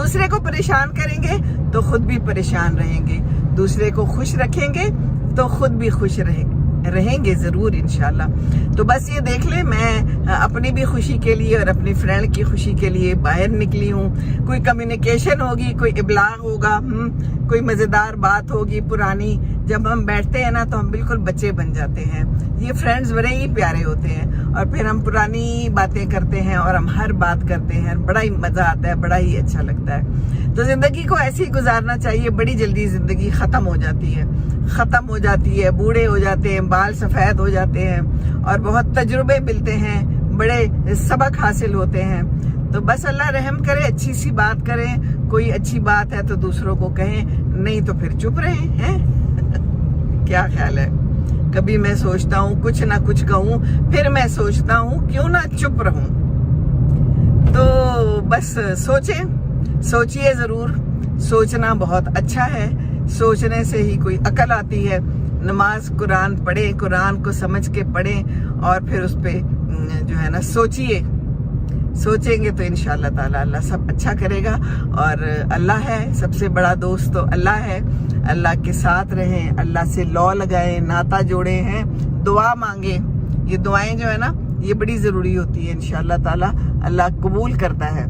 दूसरे को परेशान करेंगे तो खुद भी परेशान रहेंगे, दूसरे को खुश रखेंगे तो खुद भी खुश रहेंगे ज़रूर इंशाल्लाह। तो बस ये देख ले, मैं अपनी भी खुशी के लिए और अपनी फ्रेंड की खुशी के लिए बाहर निकली हूँ। कोई कम्युनिकेशन होगी, कोई इब्लाग होगा, कोई मज़ेदार बात होगी पुरानी। जब हम बैठते हैं ना तो हम बिल्कुल बच्चे बन जाते हैं। ये फ्रेंड्स बड़े ही प्यारे होते हैं और फिर हम पुरानी बातें करते हैं और हम हर बात करते हैं, बड़ा ही मज़ा आता है, बड़ा ही अच्छा लगता है। तो ज़िंदगी को ऐसे ही गुजारना चाहिए। बड़ी जल्दी ज़िंदगी ख़त्म हो जाती है, बूढ़े हो जाते हैं, बाल सफ़ेद हो जाते हैं और बहुत तजुर्बे मिलते हैं, बड़े सबक हासिल होते हैं। तो बस अल्लाह रहम करे, अच्छी सी बात करें, कोई अच्छी बात है तो दूसरों को कहें, नहीं तो फिर चुप रहें, हैं? क्या ख्याल है? कभी मैं सोचता हूँ कुछ ना कुछ कहूँ, फिर मैं सोचता हूँ क्यों ना चुप रहूं। तो बस सोचिए ज़रूर। सोचना बहुत अच्छा है, सोचने से ही कोई अकल आती है। नमाज कुरान पढ़े, कुरान को समझ के पढ़े और फिर उस पे जो है ना सोचेंगे तो इंशाअल्लाह ताला अल्लाह सब अच्छा करेगा। और अल्लाह है, सबसे बड़ा दोस्त तो अल्लाह है। अल्लाह के साथ रहें, अल्लाह से लौ लगाएं, नाता जोड़े हैं, दुआ मांगे। ये दुआएं जो है ना ये बड़ी ज़रूरी होती है, इंशाअल्लाह ताला अल्लाह कबूल करता है।